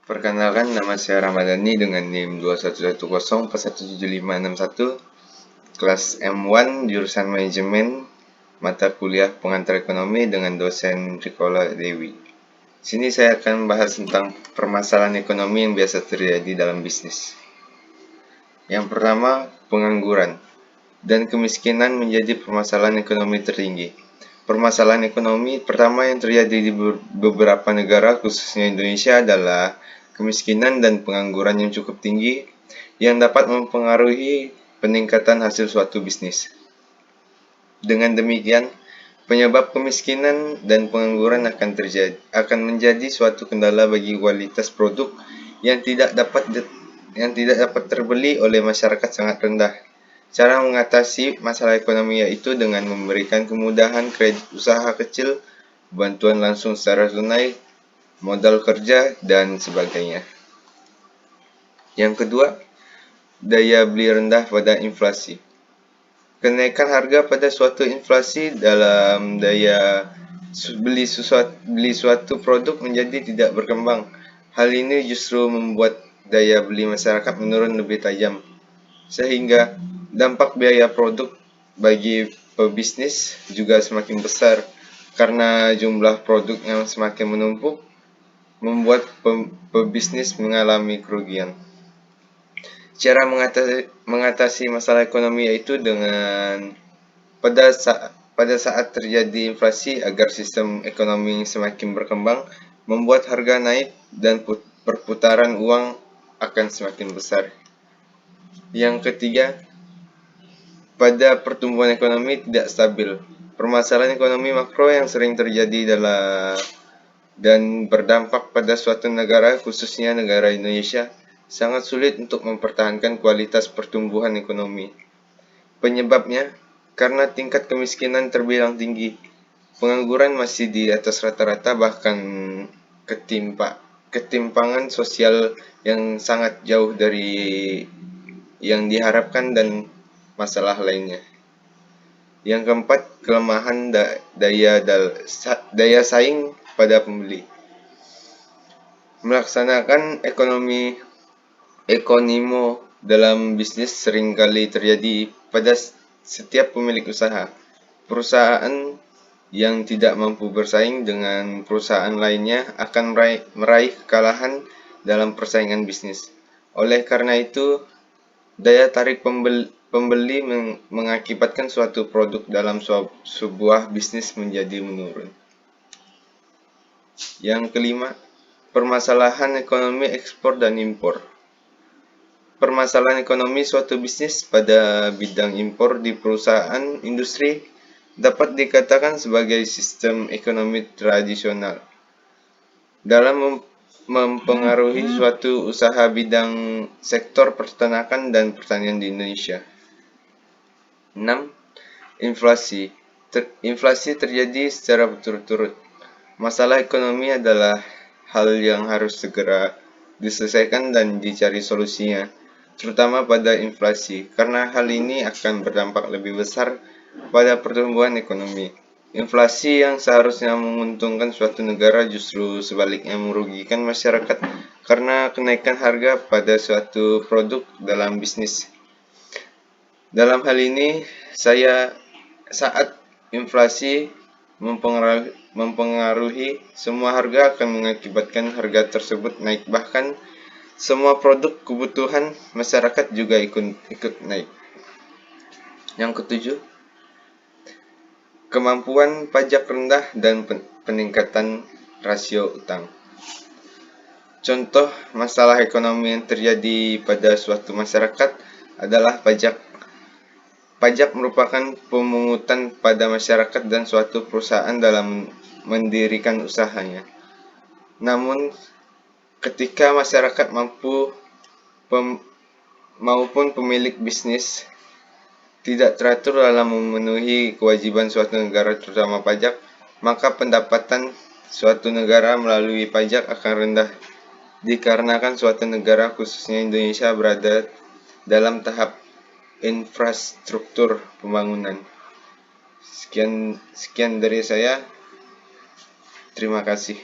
Perkenalkan, nama saya Ramadhani dengan NIM 2110417561, kelas M1, jurusan Manajemen, mata kuliah Pengantar Ekonomi dengan dosen Rikola Dewi. Sini saya akan membahas tentang permasalahan ekonomi yang biasa terjadi dalam bisnis. Yang pertama, pengangguran dan kemiskinan menjadi permasalahan ekonomi tertinggi. Permasalahan ekonomi pertama yang terjadi di beberapa negara, khususnya Indonesia, adalah kemiskinan dan pengangguran yang cukup tinggi yang dapat mempengaruhi peningkatan hasil suatu bisnis. Dengan demikian, penyebab kemiskinan dan pengangguran akan menjadi suatu kendala bagi kualitas produk yang tidak dapat terbeli oleh masyarakat sangat rendah. Cara mengatasi masalah ekonomi yaitu dengan memberikan kemudahan kredit usaha kecil, bantuan langsung secara tunai, modal kerja, dan sebagainya. Yang kedua, daya beli rendah pada inflasi. Kenaikan harga pada suatu inflasi dalam daya beli suatu produk menjadi tidak berkembang. Hal ini justru membuat daya beli masyarakat menurun lebih tajam, sehingga dampak biaya produk bagi pebisnis juga semakin besar karena jumlah produk yang semakin menumpuk membuat pebisnis mengalami kerugian. Cara mengatasi masalah ekonomi yaitu dengan pada saat terjadi inflasi agar sistem ekonomi semakin berkembang, membuat harga naik dan perputaran uang akan semakin besar. Yang ketiga, pada pertumbuhan ekonomi tidak stabil. Permasalahan ekonomi makro yang sering terjadi dan berdampak pada suatu negara, khususnya negara Indonesia, sangat sulit untuk mempertahankan kualitas pertumbuhan ekonomi. Penyebabnya, karena tingkat kemiskinan terbilang tinggi, pengangguran masih di atas rata-rata, bahkan ketimpangan sosial yang sangat jauh dari yang diharapkan, dan masalah lainnya. Yang keempat, kelemahan daya saing pada pembeli. Melaksanakan ekonimo dalam bisnis seringkali terjadi pada setiap pemilik usaha. Perusahaan yang tidak mampu bersaing dengan perusahaan lainnya akan meraih kekalahan dalam persaingan bisnis. Oleh karena itu, daya tarik pembeli mengakibatkan suatu produk dalam sebuah bisnis menjadi menurun. Yang kelima, permasalahan ekonomi ekspor dan impor. Permasalahan ekonomi suatu bisnis pada bidang impor di perusahaan industri dapat dikatakan sebagai sistem ekonomi tradisional dalam mempengaruhi suatu usaha bidang sektor peternakan dan pertanian di Indonesia. 6. Inflasi. Inflasi terjadi secara berturut-turut. Masalah ekonomi adalah hal yang harus segera diselesaikan dan dicari solusinya, terutama pada inflasi, karena hal ini akan berdampak lebih besar pada pertumbuhan ekonomi. Inflasi yang seharusnya menguntungkan suatu negara justru sebaliknya merugikan masyarakat karena kenaikan harga pada suatu produk dalam bisnis. Dalam hal ini, saat inflasi mempengaruhi semua harga akan mengakibatkan harga tersebut naik, bahkan semua produk kebutuhan masyarakat juga ikut naik. Yang ketujuh, kemampuan pajak rendah dan peningkatan rasio utang. Contoh masalah ekonomi yang terjadi pada suatu masyarakat adalah pajak. Pajak merupakan pemungutan pada masyarakat dan suatu perusahaan dalam mendirikan usahanya. Namun, ketika masyarakat maupun pemilik bisnis tidak teratur dalam memenuhi kewajiban suatu negara, terutama pajak, maka pendapatan suatu negara melalui pajak akan rendah, dikarenakan suatu negara, khususnya Indonesia, berada dalam tahap infrastruktur pembangunan. Sekian dari saya. Terima kasih.